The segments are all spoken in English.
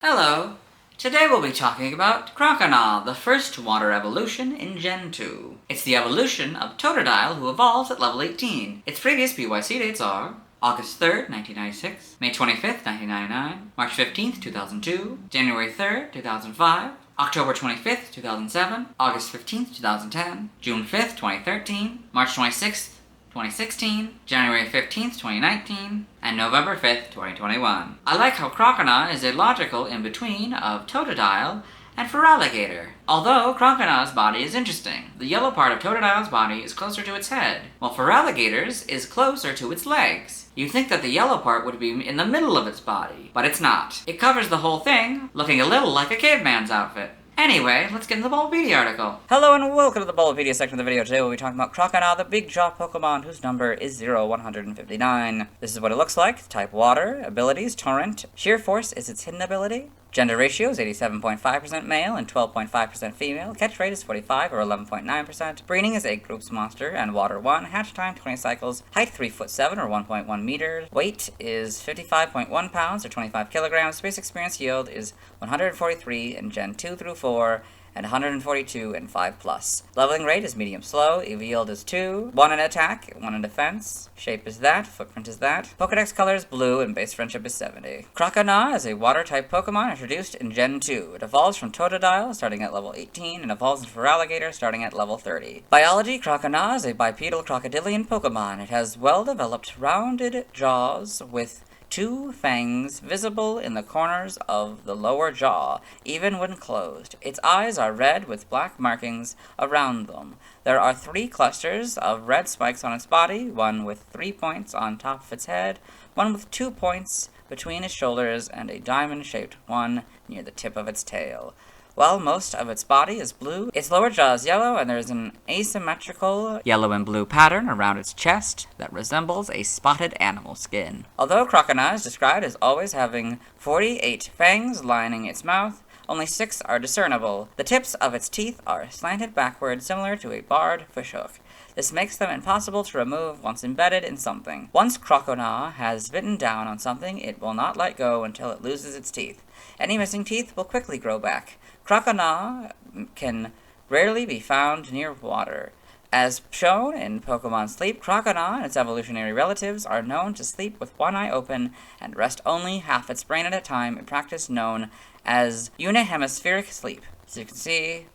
Hello! Today we'll be talking about Croconaw, the first water evolution in Gen 2. It's the evolution of Totodile who evolves at level 18. Its previous BYC dates are August 3rd, 1996, May 25th, 1999, March 15th, 2002, January 3rd, 2005, October 25th, 2007, August 15th, 2010, June 5th, 2013, March 26th, 2016, January 15th, 2019, and November 5th, 2021. I like how Croconaw is a logical in-between of Totodile and Feraligatr. Although Croconaw's body is interesting, the yellow part of Totodile's body is closer to its head, while Feraligatr's is closer to its legs. You'd think that the yellow part would be in the middle of its body, but it's not. It covers the whole thing, looking a little like a caveman's outfit. Anyway, let's get into the Bulbapedia article. Hello and welcome to the Bulbapedia section of the video. Today we'll be talking about Croconaw, the big jaw Pokemon whose number is 0159. This is what it looks like. Type Water. Abilities, Torrent. Sheer Force is its hidden ability. Gender ratio is 87.5% male and 12.5% female. Catch rate is 45 or 11.9%. Breeding is Egg Groups Monster and Water 1. Hatch time 20 cycles. Height 3'7" or 1.1 meters. Weight is 55.1 pounds or 25 kilograms. Space experience yield is 143 in Gen 2 through 4. And 142 and 5+. Leveling rate is medium slow, EV yield is 2, 1 in attack, 1 in defense, shape is that, footprint is that, Pokedex color is blue, and base friendship is 70. Croconaw is a water-type Pokemon introduced in Gen 2. It evolves from Totodile, starting at level 18, and evolves into Feraligatr, starting at level 30. Biology, Croconaw is a bipedal crocodilian Pokemon. It has well-developed, rounded jaws with 2 fangs visible in the corners of the lower jaw, even when closed. Its eyes are red with black markings around them. There are 3 clusters of red spikes on its body, one with 3 points on top of its head, one with 2 points between its shoulders, and a diamond-shaped one near the tip of its tail. While most of its body is blue, its lower jaw is yellow, and there is an asymmetrical yellow and blue pattern around its chest that resembles a spotted animal skin. Although Croconaw is described as always having 48 fangs lining its mouth, only 6 are discernible. The tips of its teeth are slanted backward, similar to a barred fishhook. This makes them impossible to remove once embedded in something. Once Croconaw has bitten down on something, it will not let go until it loses its teeth. Any missing teeth will quickly grow back. Croconaw can rarely be found near water. As shown in Pokemon Sleep, Croconaw and its evolutionary relatives are known to sleep with one eye open and rest only half its brain at a time, a practice known as unihemispheric sleep. As you can see,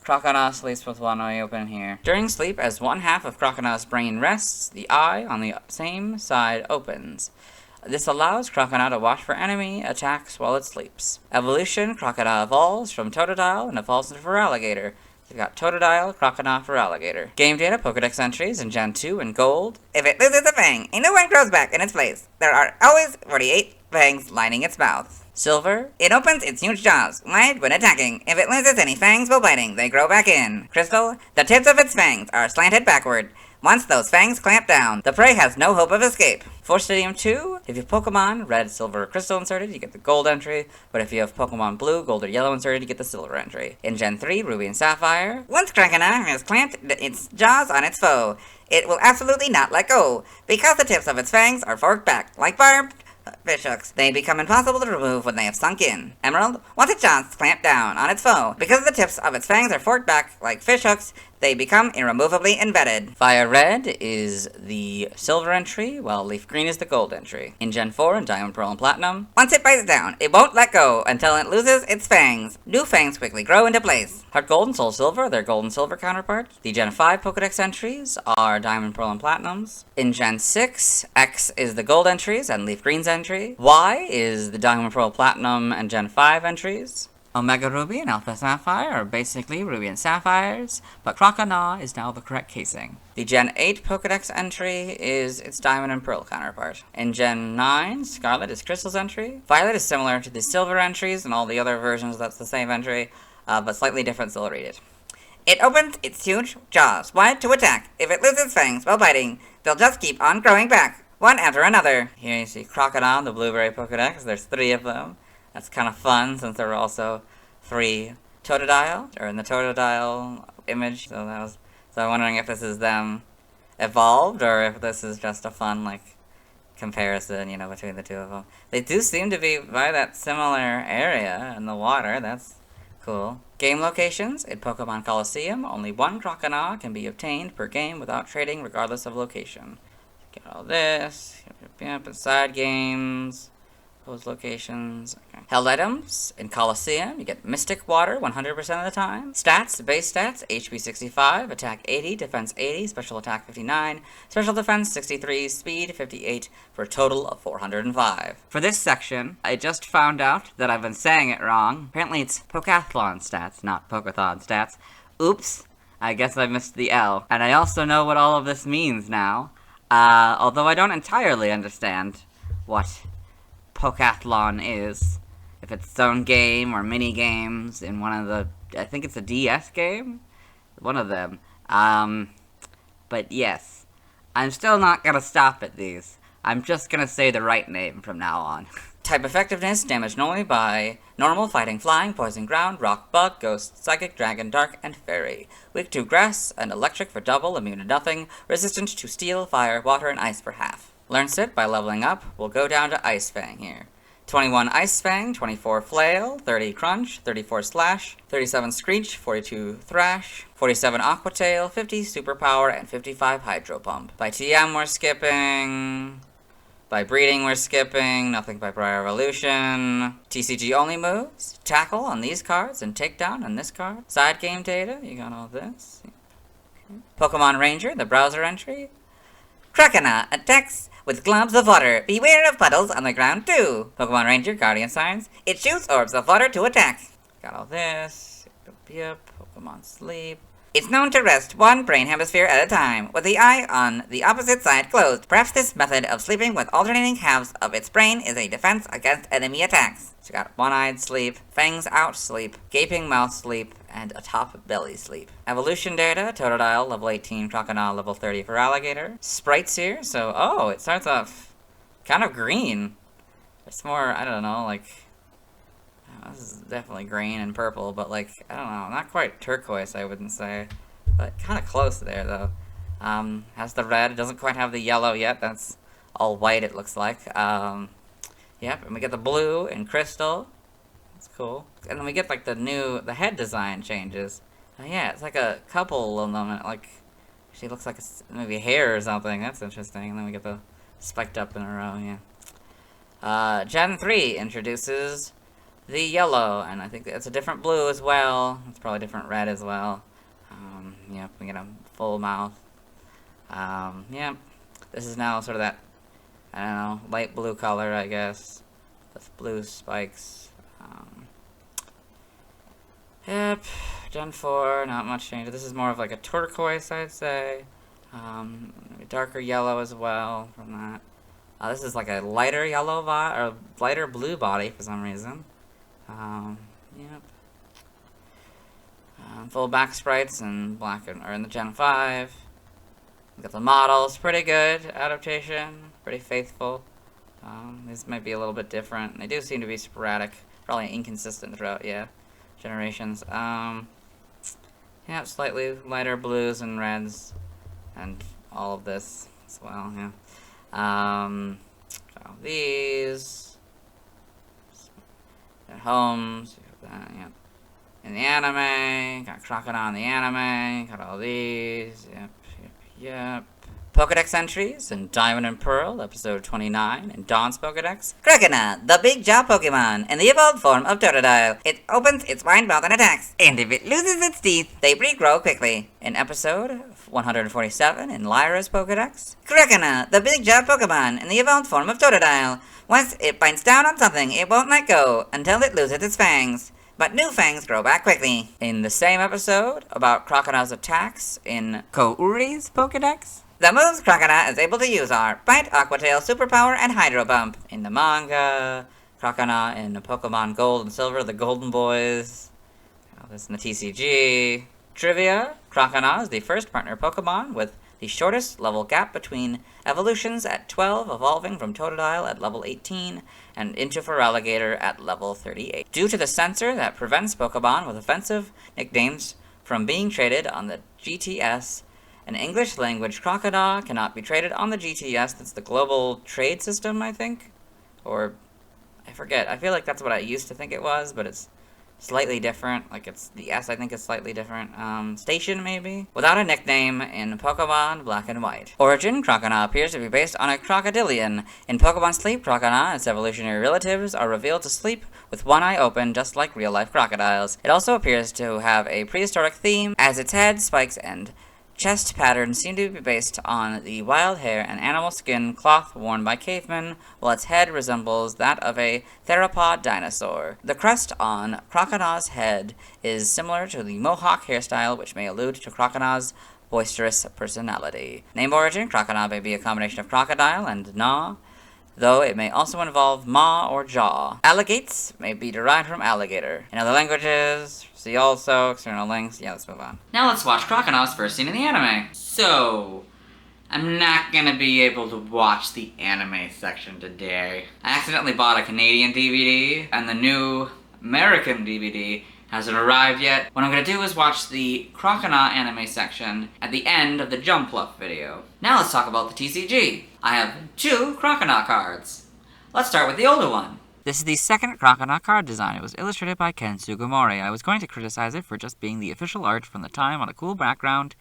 Croconaw sleeps with one eye open here. During sleep, as one half of Croconaw's brain rests, the eye on the same side opens. This allows Croconaw to watch for enemy attacks while it sleeps. Evolution, Croconaw evolves from Totodile and evolves into Feraligatr. You've got Totodile, Croconaw, Feraligatr. Game data, Pokedex entries in Gen 2 in gold. If it loses a fang, a new one grows back in its place. There are always 48 fangs lining its mouth. Silver, it opens its huge jaws wide when attacking. If it loses any fangs while biting, they grow back in. Crystal, the tips of its fangs are slanted backward. Once those fangs clamp down, the prey has no hope of escape. For Stadium 2, if you have Pokemon Red, Silver, or Crystal inserted, you get the Gold entry, but if you have Pokemon Blue, Gold, or Yellow inserted, you get the Silver entry. In Gen 3, Ruby and Sapphire, once Croconaw has clamped its jaws on its foe, it will absolutely not let go, because the tips of its fangs are forked back, like barbed fishhooks. They become impossible to remove when they have sunk in. Emerald, once its jaws clamp down on its foe, because the tips of its fangs are forked back like fishhooks, they become irremovably embedded. Fire Red is the Silver entry, while Leaf Green is the Gold entry. In Gen 4 and Diamond, Pearl, and Platinum, once it bites down, it won't let go until it loses its fangs. New fangs quickly grow into place. Heart Gold and Soul Silver, their Gold and Silver counterparts. The Gen 5 Pokedex entries are Diamond, Pearl, and Platinums. In Gen 6, X is the Gold entries and Leaf Green's entry. Y is the Diamond, Pearl, Platinum, and Gen 5 entries. Omega Ruby and Alpha Sapphire are basically Ruby and Sapphires, but Croconaw is now the correct casing. The Gen 8 Pokedex entry is its Diamond and Pearl counterpart. In Gen 9, Scarlet is Crystal's entry. Violet is similar to the Silver entries and all the other versions that's the same entry, but slightly different, so I'll read it. It opens its huge jaws wide to attack. If it loses fangs while biting, they'll just keep on growing back, one after another. Here you see Croconaw, the Blueberry Pokedex. There's 3 of them. That's kind of fun, since there were also 3 Totodile, or in the Totodile image. So I'm wondering if this is them evolved, or if this is just a fun, like, comparison, between the two of them. They do seem to be by that similar area in the water. That's cool. Game locations. In Pokemon Coliseum, only one Croconaw can be obtained per game without trading, regardless of location. Get all this. Yep, inside games. Those locations. Okay. Held items. In Coliseum, you get Mystic Water 100% of the time. Stats, base stats, HP 65, attack 80, defense 80, special attack 59, special defense 63, speed 58, for a total of 405. For this section, I just found out that I've been saying it wrong. Apparently it's Pokathlon stats, not Pokeathon stats. Oops, I guess I missed the L. And I also know what all of this means now, although I don't entirely understand what Pokathlon is. If it's its own game or mini games in one of the, I think it's a DS game? One of them. But yes, I'm still not gonna stop at these. I'm just gonna say the right name from now on. Type effectiveness, damage normally by normal, fighting, flying, poison, ground, rock, bug, ghost, psychic, dragon, dark, and fairy. Weak to grass and electric for double, immune to nothing, resistant to steel, fire, water, and ice for half. Learn Sit by leveling up. We'll go down to Ice Fang here. 21 Ice Fang, 24 Flail, 30 Crunch, 34 Slash, 37 Screech, 42 Thrash, 47 Aqua Tail, 50 Superpower, and 55 Hydro Pump. By TM we're skipping. By Breeding we're skipping. Nothing by Prior Evolution. TCG only moves. Tackle on these cards and Takedown on this card. Side game data, you got all this. Okay. Pokemon Ranger, the browser entry. Croconaw attacks with globs of water. Beware of puddles on the ground too. Pokemon Ranger, Guardian Signs. It shoots orbs of water to attack. Got all this. Yep. Pokemon Sleep. It's known to rest one brain hemisphere at a time, with the eye on the opposite side closed. Perhaps this method of sleeping with alternating halves of its brain is a defense against enemy attacks. So you got one-eyed sleep, fangs out sleep, gaping mouth sleep, and a top belly sleep. Evolution data, Totodile, level 18, Croconaw, level 30 for Alligator. Sprites here, so, it starts off kind of green. It's more, I don't know, like, this is definitely green and purple, but like, I don't know, not quite turquoise, I wouldn't say, but kind of close there, though. Has the red, it doesn't quite have the yellow yet, that's all white it looks like. Yep, and we get the blue and crystal. That's cool. And then we get like the head design changes. Yeah, it's like a couple of them, like, she looks like maybe hair or something, that's interesting. And then we get the spiked up in a row, yeah. Gen 3 introduces the yellow, and I think it's a different blue as well. It's probably different red as well. Yep, we get a full mouth. Yep. This is now sort of that, I don't know, light blue color, I guess, with blue spikes. Yep, Gen 4, not much change. This is more of like a turquoise, I'd say. Darker yellow as well from that. This is like a lighter yellow or lighter blue body for some reason. Yep. Full back sprites and black are in the Gen 5. We got the models, pretty good adaptation, pretty faithful. These might be a little bit different. They do seem to be sporadic, probably inconsistent throughout, generations. Yeah, slightly lighter blues and reds, and all of this as well, all these. At homes, yep. In the anime, got Croconaw in the anime, got all these, yep. Pokedex entries in Diamond and Pearl, episode 29, in Dawn's Pokedex. Croconaw, the big jaw Pokemon, in the evolved form of Totodile. It opens its wide mouth and attacks, and if it loses its teeth, they regrow quickly. In episode 147, in Lyra's Pokedex. Croconaw, the big jaw Pokemon, in the evolved form of Totodile. Once it bites down on something, it won't let go until it loses its fangs. But new fangs grow back quickly. In the same episode, about Croconaw's attacks in Kouri's Pokedex. The moves Croconaw is able to use are Bite, Aqua Tail, Superpower, and Hydro Pump. In the manga, Croconaw in Pokemon Gold and Silver, the Golden Boys. All this in the TCG. Trivia, Croconaw is the first partner Pokemon with the shortest level gap between evolutions at 12, evolving from Totodile at level 18, and into Feraligatr at level 38. Due to the censor that prevents Pokemon with offensive nicknames from being traded on the GTS An English language Croconaw cannot be traded on the GTS. That's the global trade system, I think? Or, I forget. I feel like that's what I used to think it was, but it's slightly different. Like, it's the S, I think, is slightly different. Station, maybe? Without a nickname in Pokemon Black and White. Origin, Croconaw appears to be based on a crocodilian. In Pokemon Sleep, Croconaw and its evolutionary relatives are revealed to sleep with one eye open, just like real-life crocodiles. It also appears to have a prehistoric theme, as its head, spikes, and chest patterns seem to be based on the wild hair and animal skin cloth worn by cavemen, while its head resembles that of a theropod dinosaur. The crest on Croconaw's head is similar to the mohawk hairstyle, which may allude to Croconaw's boisterous personality. Name origin, Croconaw may be a combination of crocodile and gnaw, though it may also involve maw or jaw. Alligates may be derived from alligator. In other languages, see also, external links. Yeah, let's move on. Now let's watch Croconaw's first scene in the anime. So, I'm not gonna be able to watch the anime section today. I accidentally bought a Canadian DVD, and the new American DVD hasn't arrived yet. What I'm gonna do is watch the Croconaw anime section at the end of the Jumpluff video. Now let's talk about the TCG. I have 2 Croconaw cards. Let's start with the older one. This is the second Croconaw card design. It was illustrated by Ken Sugimori. I was going to criticize it for just being the official art from the time on a cool background,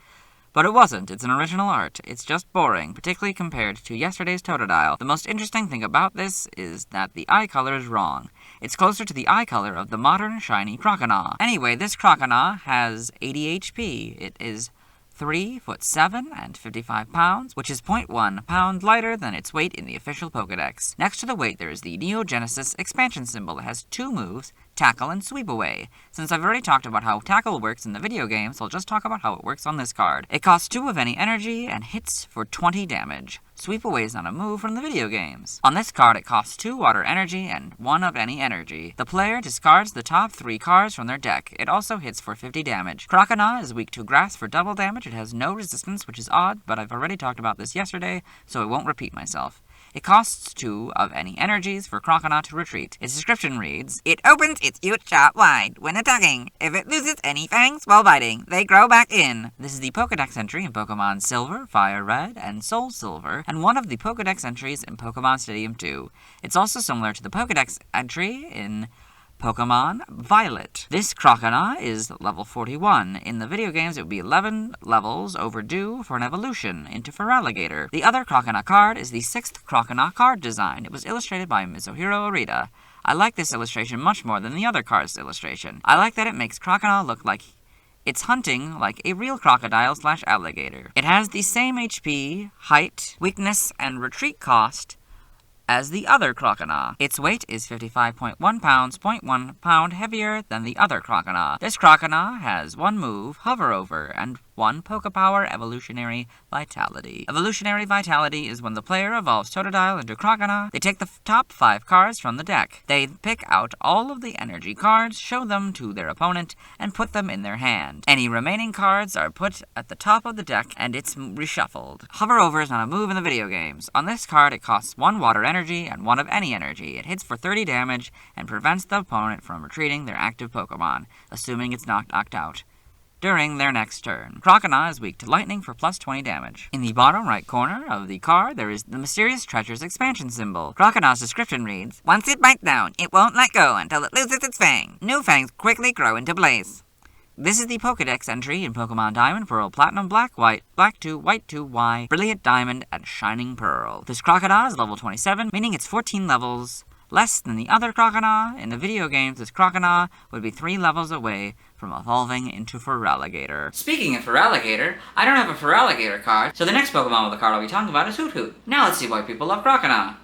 but it wasn't. It's an original art. It's just boring, particularly compared to yesterday's Totodile. The most interesting thing about this is that the eye color is wrong. It's closer to the eye color of the modern shiny Croconaw. Anyway, this Croconaw has 80 HP. It is 3'7" and 55 pounds, which is 0.1 pound lighter than its weight in the official Pokedex. Next to the weight, there is the Neo Genesis expansion symbol. It has 2 moves, Tackle and Sweep Away. Since I've already talked about how Tackle works in the video games, I'll just talk about how it works on this card. It costs 2 of any energy and hits for 20 damage. Sweep Away is not a move from the video games. On this card, it costs 2 water energy and 1 of any energy. The player discards the top 3 cards from their deck. It also hits for 50 damage. Croconaw is weak to grass for double damage. It has no resistance, which is odd, but I've already talked about this yesterday, so I won't repeat myself. It costs 2 of any energies for Croconaw to retreat. Its description reads, "It opens its huge jaw wide when attacking. If it loses any fangs while biting, they grow back in." This is the Pokedex entry in Pokemon Silver, Fire Red, and Soul Silver, and one of the Pokedex entries in Pokemon Stadium 2. It's also similar to the Pokedex entry in Pokemon Violet. This Croconaw is level 41. In the video games, it would be 11 levels overdue for an evolution into Feraligatr. The other Croconaw card is the 6th Croconaw card design. It was illustrated by Mizuhiro Arita. I like this illustration much more than the other card's illustration. I like that it makes Croconaw look like it's hunting like a real crocodile/alligator. It has the same HP, height, weakness, and retreat cost as the other Croconaw. Its weight is 55.1 pounds, 0.1 pound heavier than the other Croconaw. This Croconaw has 1 move, Hover Over, and 1 Pokepower Evolutionary Vitality. Evolutionary Vitality is when the player evolves Totodile into Croconaw. They take the top 5 cards from the deck. They pick out all of the energy cards, show them to their opponent, and put them in their hand. Any remaining cards are put at the top of the deck, and it's reshuffled. Hover Over is not a move in the video games. On this card, it costs 1 water energy and 1 of any energy. It hits for 30 damage and prevents the opponent from retreating their active Pokemon, assuming it's not knocked out during their next turn. Croconaw is weak to lightning for plus 20 damage. In the bottom right corner of the card, there is the Mysterious Treasures expansion symbol. Croconaw's description reads, "Once it bites down, it won't let go until it loses its fang. New fangs quickly grow into place." This is the Pokedex entry in Pokemon Diamond, Pearl, Platinum, Black, White, Black 2, White 2, Y, Brilliant Diamond, and Shining Pearl. This Croconaw is level 27, meaning it's 14 levels less than the other Croconaw. In the video games, this Croconaw would be 3 levels away from evolving into Feraligatr. Speaking of Feraligatr, I don't have a Feraligatr card, so the next Pokemon with a card I'll be talking about is Hoot Hoot. Now let's see why people love Croconaw.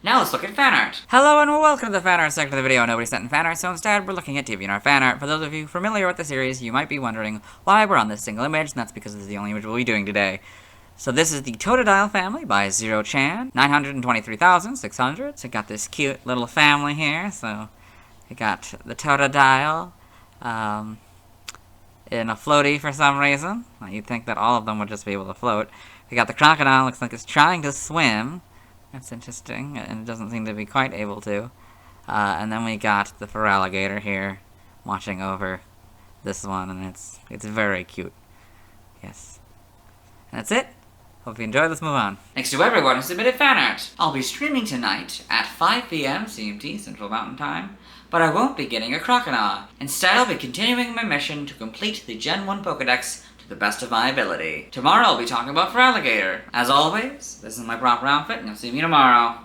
Now let's look at fan art. Hello and welcome to the fan art section of the video. Nobody sent in fan art, so instead we're looking at DeviantArt fan art. For those of you familiar with the series, you might be wondering why we're on this single image, and that's because this is the only image we'll be doing today. So this is the Totodile family by Zero-chan, 923,600. So it got this cute little family here. So we got the Totodile in a floaty for some reason. Well, you'd think that all of them would just be able to float. We got the Crocodile, looks like it's trying to swim. That's interesting, and it doesn't seem to be quite able to. And then we got the Feraligatr here, watching over this one, and it's very cute. Yes. And that's it. Hope you enjoyed. Let's move on. Thanks to everyone who submitted fan art. I'll be streaming tonight at 5 p.m. CMT, Central Mountain Time, but I won't be getting a Croconaw. Instead, I'll be continuing my mission to complete the Gen 1 Pokedex to the best of my ability. Tomorrow, I'll be talking about Feraligatr. As always, this is my proper outfit, and you'll see me tomorrow.